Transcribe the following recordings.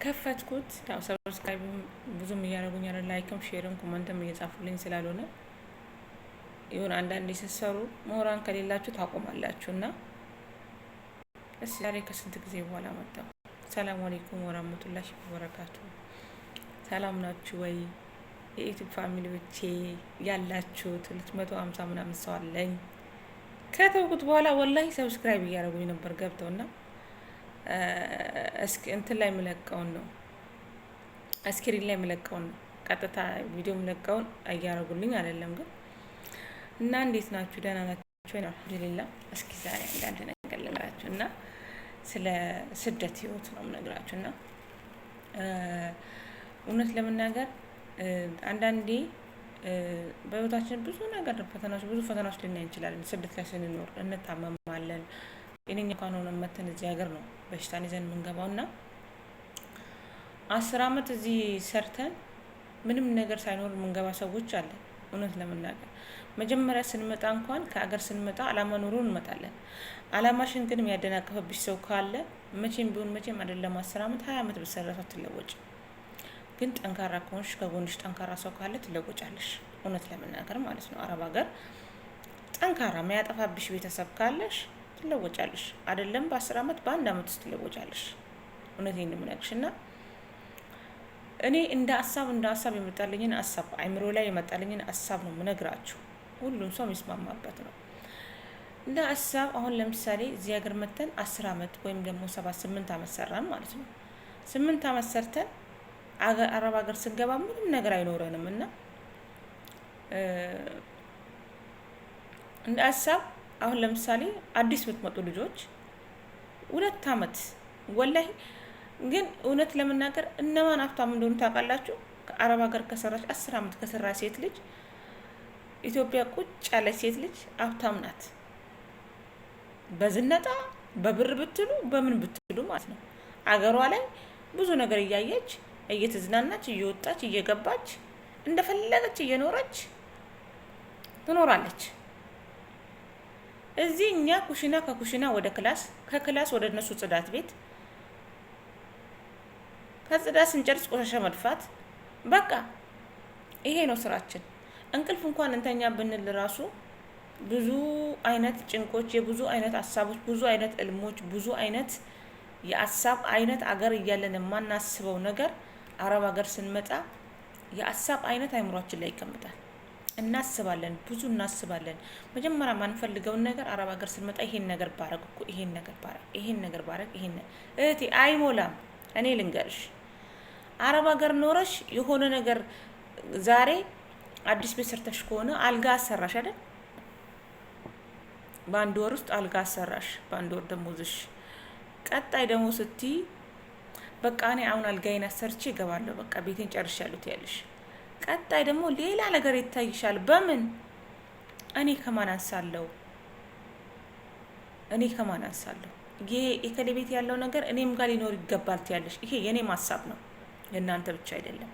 ከፈትኩት። ያው ሰብስክራይብ ብዙም እያደረጉኝ አይደል፣ ላይክም ሼርም ኮመንትም እየጻፉልኝ ስላልሆነ ይሁን አንዳንዴ ስትሰሩ ሞራን ከሌላችሁ ታቆማላችሁ እና ዛሬ ከስንት ጊዜ በኋላ መጣሁ። ሰላም አለይኩም ወራህመቱላሂ ወበረካቱ። ሰላም ናችሁ ወይ የዩቲዩብ ፋሚሊዎቼ ያላችሁት? 250 ምናምን ሰው አለኝ። ከተውኩት በኋላ ወላሂ ሰብስክራይብ እያደረጉኝ ነበር ገብተውና እስኪ እንትን ላይ የምለቀውን ነው ስክሪን ላይ የምለቀውን ነው ቀጥታ ቪዲዮ የምለቀውን እያደረጉልኝ አይደለም ግን እና እንዴት ናችሁ? ደህና ናችሁ? አልሐምዱሊላህ። እስኪ ዛሬ አንዳንድ ነገር ልነግራችሁ እና ስለ ስደት ህይወት ነው የምነግራችሁ እና እውነት ለመናገር አንዳንዴ በህይወታችን ብዙ ፈተናዎች ልናይ እንችላለን። ስደት ላይ ስንኖር እንታመማለን። ጤነኛ እንኳን ሆነን መተን እዚህ ሀገር ነው በሽታን ይዘን የምንገባው እና 10 አመት እዚህ ሰርተን ምንም ነገር ሳይኖር የምንገባ ሰዎች አለን። እውነት ለመናገር መጀመሪያ ስንመጣ እንኳን ከሀገር ስንመጣ አላማ ኖሮን እንመጣለን። አላማሽን ግን የሚያደናቅፍብሽ ሰው ካለ መቼም ቢሆን መቼም አይደለም 10 አመት 20 አመት ብትሰራው ትለወጭ። ግን ጠንካራ ከሆንሽ ከጎንሽ ጠንካራ ሰው ካለ ትለወጫለሽ። እውነት ለመናገር ማለት ነው። አረብ ሀገር ጠንካራ የሚያጠፋብሽ ቤተሰብ ካለሽ ትለወጫለሽ። አይደለም በ10 አመት በ1 አመት ውስጥ ትለወጫለሽ። እውነቴን ነው የምነግርሽ እና እኔ እንደ ሀሳብ የመጣልኝን ሀሳብ አይምሮ ላይ የመጣልኝን ሀሳብ ነው የምነግራችሁ። ሁሉም ሰው የሚስማማበት ነው። እንደ ሀሳብ አሁን ለምሳሌ እዚህ ሀገር መተን 10 አመት ወይም ደግሞ 7-8 አመት ሰራን ማለት ነው። 8 አመት ሰርተን አረብ ሀገር ስንገባ ምንም ነገር አይኖረንም እና እንደ ሀሳብ አሁን ለምሳሌ አዲስ የምትመጡ ልጆች 2 አመት ወላሂ ግን እውነት ለመናገር እነማን ሀብታም እንደሆኑ ታውቃላችሁ? ከአረብ ሀገር ከሰራች 10 አመት ከሰራ ሴት ልጅ ኢትዮጵያ ቁጭ ያለች ሴት ልጅ ሀብታም ናት። በዝነጣ በብር ብትሉ በምን ብትሉ ማለት ነው። አገሯ ላይ ብዙ ነገር እያየች እየተዝናናች እየወጣች እየገባች እንደፈለገች እየኖረች ትኖራለች። እዚህ እኛ ከኩሽና ወደ ክላስ፣ ከክላስ ወደ እነሱ ጽዳት ቤት፣ ከጽዳት ስንጨርስ ቆሻሻ መድፋት፣ በቃ ይሄ ነው ስራችን። እንቅልፍ እንኳን እንተኛ ብንል ራሱ ብዙ አይነት ጭንቆች፣ የብዙ አይነት ሀሳቦች፣ ብዙ አይነት እልሞች፣ ብዙ አይነት የሀሳብ አይነት አገር እያለን የማናስበው ነገር አረብ ሀገር ስንመጣ የሀሳብ አይነት አይምሯችን ላይ ይቀመጣል። እናስባለን፣ ብዙ እናስባለን። መጀመሪያ ማንፈልገውን ነገር አረብ ሀገር ስንመጣ ይሄን ነገር ባረግ እኮ ይሄን ነገር ባረግ እህቴ አይሞላም። እኔ ልንገርሽ አረብ ሀገር ኖረሽ የሆነ ነገር ዛሬ አዲስ ቤት ሰርተሽ ከሆነ አልጋ አሰራሽ አይደል? በአንድ ወር ውስጥ አልጋ አሰራሽ፣ በአንድ ወር ደሞዝሽ። ቀጣይ ደግሞ ስትይ በቃ እኔ አሁን አልጋዬን አሰርቼ እገባለሁ፣ በቃ ቤቴን ጨርሻለሁ ትያለሽ። ቀጣይ ደግሞ ሌላ ነገር ይታይሻል። በምን እኔ ከማን አንሳለሁ? ይሄ የከሌ ቤት ያለው ነገር እኔም ጋር ሊኖር ይገባል ትያለሽ። ይሄ የኔም ሀሳብ ነው፣ የእናንተ ብቻ አይደለም።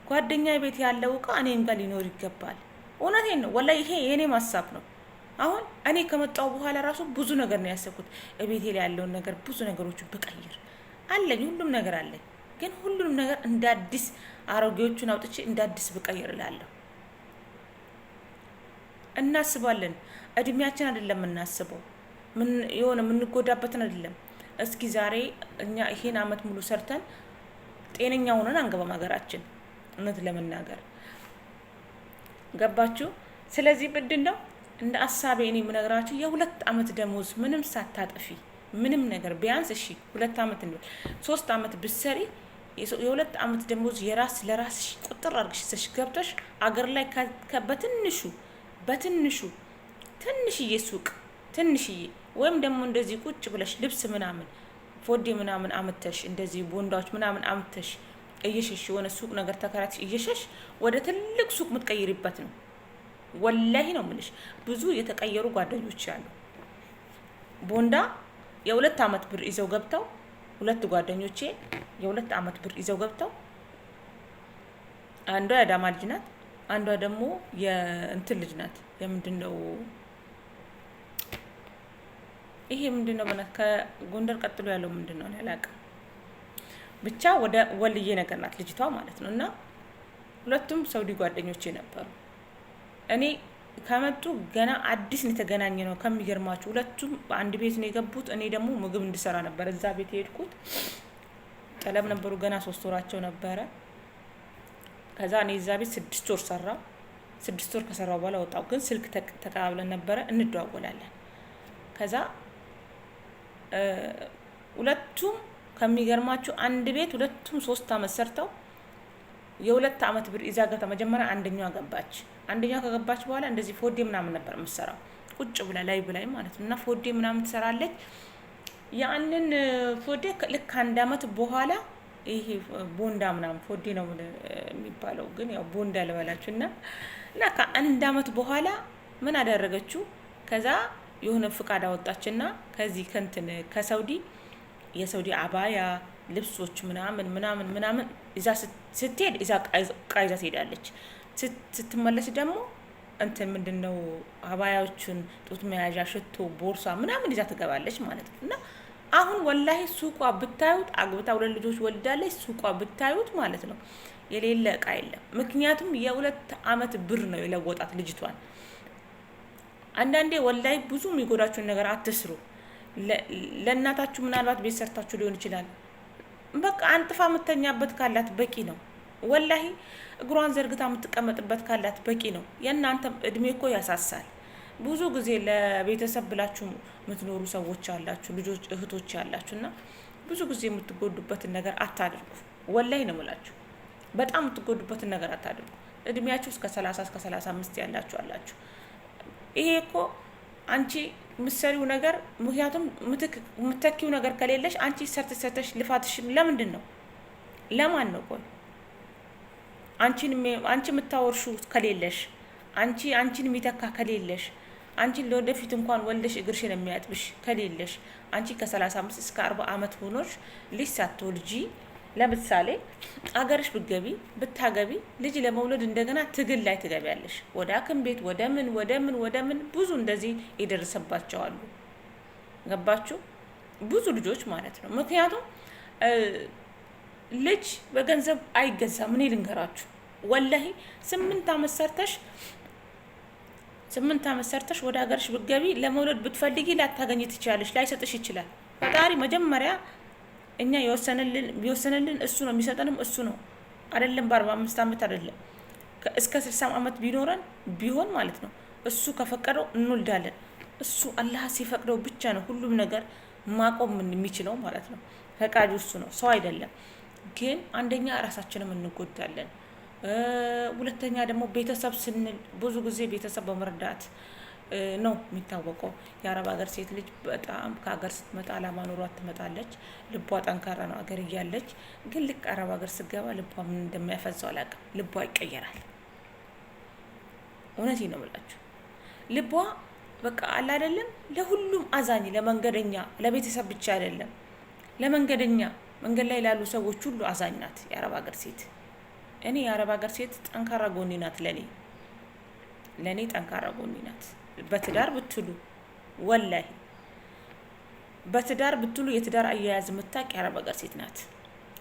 ጓደኛ ቤት ያለው እቃ እኔም ጋር ሊኖር ይገባል። እውነቴን ነው ወላሂ፣ ይሄ የኔም ሀሳብ ነው። አሁን እኔ ከመጣሁ በኋላ ራሱ ብዙ ነገር ነው ያሰብኩት። እቤቴ ላይ ያለውን ነገር ብዙ ነገሮችን ብቀይር አለኝ፣ ሁሉም ነገር አለኝ። ግን ሁሉንም ነገር እንደ አዲስ አሮጌዎቹን አውጥቼ እንደ አዲስ ብቀይር እላለሁ። እናስባለን። እድሜያችን አይደለም የምናስበው፣ የሆነ የምንጎዳበትን አይደለም። እስኪ ዛሬ እኛ ይሄን አመት ሙሉ ሰርተን ጤነኛ ሆነን አንገባም ሀገራችን። እውነት ለመናገር ገባችሁ? ስለዚህ ምንድን ነው እንደ ሀሳቤ እኔ የምነግራችሁ የ2 አመት ደሞዝ ምንም ሳታጠፊ ምንም ነገር ቢያንስ 2 አመት እንበል 3 አመት ብትሰሪ የ2 አመት ደሞዝ ለራስሽ ቁጥር አድርገሽ ይዘሽ ገብተሽ አገር ላይ በትንሹ ትንሽዬ ሱቅ ወይም ደግሞ እንደዚህ ቁጭ ብለሽ ልብስ ምናምን ፎዴ ምናምን አምተሽ እንደዚህ ቦንዳዎች ምናምን አምተሽ እየሸሽ የሆነ ሱቅ ነገር ተከራይተሽ እየሸሽ ወደ ትልቅ ሱቅ የምትቀይሪበት ነው። ወላሂ ነው የምልሽ። ብዙ የተቀየሩ ጓደኞች አሉ። ቦንዳ የ2 አመት ብር ይዘው ገብተው 2 ጓደኞቼ የ2 አመት ብር ይዘው ገብተው አንዷ የአዳማ ልጅ ናት፣ አንዷ ደግሞ የእንትን ልጅ ናት። የምንድነው ይሄ ምንድነው? በእናትህ ከጎንደር ቀጥሎ ያለው ምንድነው? አላውቅም። ብቻ ወደ ወልዬ ነገር ናት ልጅቷ ማለት ነው። እና ሁለቱም ሳውዲ ጓደኞቼ ነበሩ። እኔ ከመጡ ገና አዲስ ነው የተገናኘ ነው። ከሚገርማችሁ ሁለቱም በአንድ ቤት ነው የገቡት። እኔ ደግሞ ምግብ እንድሰራ ነበር እዛ ቤት የሄድኩት። ጠለብ ነበሩ፣ ገና 3 ወራቸው ነበረ። ከዛ እኔ እዛ ቤት 6 ወር ሰራው። 6 ወር ከሰራው በኋላ ወጣው። ግን ስልክ ተቀባብለን ነበረ፣ እንደዋወላለን። ከዛ ሁለቱም ከሚገርማችሁ አንድ ቤት ሁለቱም 3 አመት ሰርተው የ2 አመት ብር ይዛ ገብታ መጀመሪያ አንደኛዋ ገባች። አንደኛዋ ከገባች በኋላ እንደዚህ ፎዴ ምናምን ነበር የምትሰራው ቁጭ ብላ ላይ ብላይ ማለት ነው። እና ፎዴ ምናምን ትሰራለች። ያንን ፎዴ ልክ 1 አመት በኋላ ይሄ ቦንዳ ምናምን ፎዴ ነው የሚባለው፣ ግን ያው ቦንዳ ልበላችሁ። እና ከ1 አመት በኋላ ምን አደረገችው? ከዛ የሆነ ፍቃድ አወጣችና ከዚህ ከሳውዲ የሳውዲ አባያ ልብሶች ምናምን እዛ ስትሄድ እዛ ቃይዛ ትሄዳለች። ስትመለስ ደግሞ ምንድነው አባያዎችን፣ ጡት መያዣ፣ ሽቶ፣ ቦርሳ ምናምን ይዛ ትገባለች ማለት ነው። እና አሁን ወላሂ ሱቋ ብታዩት አግብታ 2 ልጆች ወልዳለች። ሱቋ ብታዩት ማለት ነው የሌለ እቃ የለም። ምክንያቱም የ2 አመት ብር ነው የለወጣት ልጅቷን። አንዳንዴ ወላሂ ብዙ የሚጎዳችሁን ነገር አትስሩ። ለእናታችሁ ምናልባት ቤት ሰርታችሁ ሊሆን ይችላል። በቃ አንጥፋ የምተኛበት ካላት በቂ ነው። ወላሂ እግሯን ዘርግታ የምትቀመጥበት ካላት በቂ ነው። የእናንተ እድሜ እኮ ያሳሳል። ብዙ ጊዜ ለቤተሰብ ብላችሁ የምትኖሩ ሰዎች አላችሁ፣ ልጆች እህቶች ያላችሁና ብዙ ጊዜ የምትጎዱበትን ነገር አታድርጉ። ወላሂ ነው የምላችሁ፣ በጣም የምትጎዱበትን ነገር አታድርጉ። እድሜያችሁ እስከ 30 እስከ 35 ያላችሁ አላችሁ። ይሄ እኮ አንቺ ምሰሪው ነገር ምክንያቱም ምትተኪው ነገር ከሌለሽ አንቺ ሰርተሽ ልፋትሽ ለምንድን ነው? ለማን ነው? ቆይ አንቺ የምታወርሹ ከሌለሽ፣ አንቺን የሚተካ ከሌለሽ፣ አንቺን ለወደፊት እንኳን ወልደሽ እግርሽን የሚያጥብሽ ከሌለሽ፣ አንቺ ከ35 እስከ 40 አመት ሆኖሽ ልጅ ሳትወልጂ ለምሳሌ አገርሽ ብታገቢ ልጅ ለመውለድ እንደገና ትግል ላይ ትገቢያለሽ። ወደ ሐኪም ቤት ወደ ምን ብዙ እንደዚህ ይደርሰባቸው አሉ። ገባችሁ? ብዙ ልጆች ማለት ነው። ምክንያቱም ልጅ በገንዘብ አይገዛም። እኔ ልንገራችሁ ወላሂ 8 አመት ሰርተሽ ወደ ሀገርሽ ብትገቢ ለመውለድ ብትፈልጊ ላታገኝ ትችላለሽ፣ ላይሰጥሽ ይችላል። ፈጣሪ መጀመሪያ እኛ የወሰነልን እሱ ነው፣ የሚሰጠንም እሱ ነው። አይደለም በ45 አመት አይደለም እስከ 60 አመት ቢሆን ማለት ነው። እሱ ከፈቀደው እንወልዳለን። እሱ አላህ ሲፈቅደው ብቻ ነው ሁሉም ነገር ማቆም የሚችለው ማለት ነው። ፈቃዱ እሱ ነው፣ ሰው አይደለም። ግን አንደኛ ራሳችንም እንጎዳለን። ሁለተኛ ደግሞ ቤተሰብ ስንል ብዙ ጊዜ ቤተሰብ በመርዳት ነው የሚታወቀው። የአረብ ሀገር ሴት ልጅ በጣም ከሀገር ስትመጣ አላማ ኑሯት ትመጣለች። ልቧ ጠንካራ ነው ሀገር እያለች። ግን ልክ አረብ ሀገር ስትገባ ልቧ ምን እንደሚያፈዛው አላውቅም። ልቧ ይቀየራል። እውነቴን ነው የምላችሁ። ልቧ በቃ አለ አይደለም ለሁሉም አዛኝ፣ ለመንገደኛ፣ ለቤተሰብ ብቻ አይደለም፣ ለመንገደኛ መንገድ ላይ ላሉ ሰዎች ሁሉ አዛኝ ናት የአረብ ሀገር ሴት። እኔ የአረብ ሀገር ሴት ጠንካራ ጎኔ ናት። ለኔ ጠንካራ ጎኔ ናት። በትዳር ብትሉ ወላሂ በትዳር ብትሉ የትዳር አያያዝ የምታውቅ የአረብ ሀገር ሴት ናት።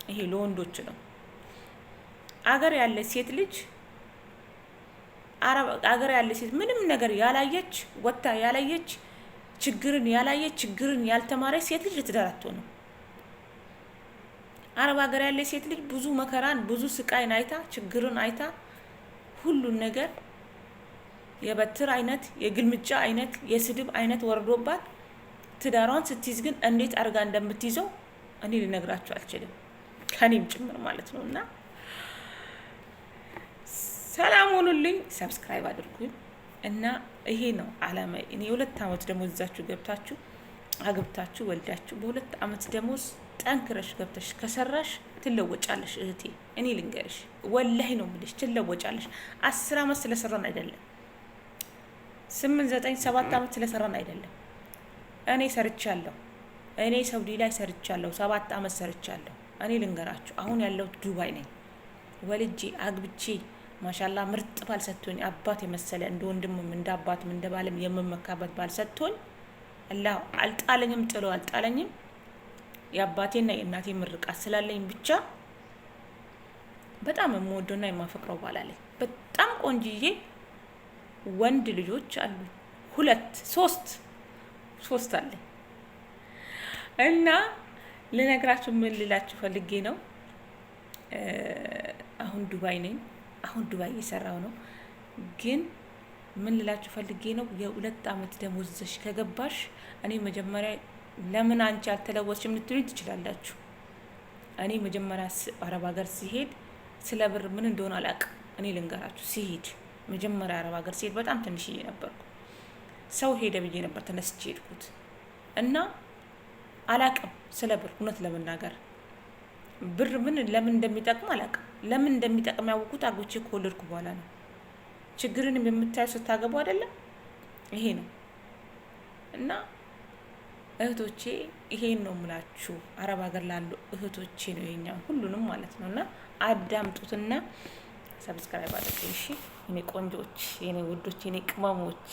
ይሄ ለወንዶች ነው። አገር ያለ ሴት ልጅ አገር ያለ ሴት ምንም ነገር ያላየች ወጣ ያላየች ችግርን ያልተማረች ሴት ልጅ ለትዳር አትሆንም። አረብ ሀገር ያለ ሴት ልጅ ብዙ መከራን ብዙ ስቃይን አይታ ችግርን አይታ ሁሉን ነገር የበትር አይነት የግልምጫ አይነት የስድብ አይነት ወርዶባት ትዳሯን ስትይዝ ግን እንዴት አርጋ እንደምትይዘው እኔ ልነግራችሁ አልችልም፣ ከኔም ጭምር ማለት ነው። እና ሰላም ሁኑልኝ፣ ሰብስክራይብ አድርጉኝ። እና ይሄ ነው አላማ። እኔ 2 አመት ደግሞ እዛችሁ ገብታችሁ አግብታችሁ ወልዳችሁ በ2 አመት ደግሞ ጠንክረሽ ገብተሽ ከሰራሽ ትለወጫለሽ እህቴ። እኔ ልንገርሽ ወላሂ ነው የምልሽ፣ ትለወጫለሽ። 10 አመት ስለሰራን አይደለም፣ 8 9 7 አመት ስለሰራን አይደለም። እኔ ሰርቻለሁ። እኔ ሳውዲ ላይ ሰርቻለሁ፣ 7 አመት ሰርቻለሁ። እኔ ልንገራችሁ አሁን ያለሁት ዱባይ ነኝ። ወልጄ አግብቼ ማሻአላህ ምርጥ ባል ሰጥቶኝ አባት የመሰለ እንደ ወንድምም እንደ አባትም እንደ ባልም የምመካበት ባል ሰጥቶኝ አላህ አልጣለኝም፣ ጥሎ አልጣለኝም። የአባቴና የእናቴ ምርቃት ስላለኝ ብቻ በጣም የምወደውና የማፈቅረው ባል አለኝ። በጣም ቆንጅዬ ወንድ ልጆች አሉ። 3 አለኝ። እና ልነግራችሁ ምን ልላችሁ ፈልጌ ነው፣ አሁን ዱባይ ነኝ። አሁን ዱባይ እየሰራው ነው። ግን ምን ልላችሁ ፈልጌ ነው፣ የ2 አመት ደሞዝሽ ከገባሽ እኔ መጀመሪያ ለምን አንቺ አልተለወጥሽም ልትሉኝ ትችላላችሁ። እኔ መጀመሪያ አረብ ሀገር ሲሄድ ስለ ብር ምን እንደሆነ አላውቅም። እኔ ልንገራችሁ፣ ሲሄድ መጀመሪያ አረብ ሀገር ሲሄድ በጣም ትንሽዬ ነበርኩ። ሰው ሄደ ብዬ ነበር ተነስቼ ሄድኩት እና አላውቅም ስለ ብር። እውነት ለመናገር ብር ምን ለምን እንደሚጠቅም አላውቅም። ለምን እንደሚጠቅም ያወቁት አጎቼ ከወለድኩ በኋላ ነው። ችግርንም የምታዩ ስታገቡ አይደለም፣ ይሄ ነው። እና እህቶቼ ይሄን ነው የምላችሁ፣ አረብ ሀገር ላሉ እህቶቼ ነው የኛ ሁሉንም ማለት ነው። እና አዳምጡትና ሰብስክራይብ አድርጉ እሺ፣ የኔ ቆንጆች፣ የኔ ውዶች፣ የኔ ቅመሞች።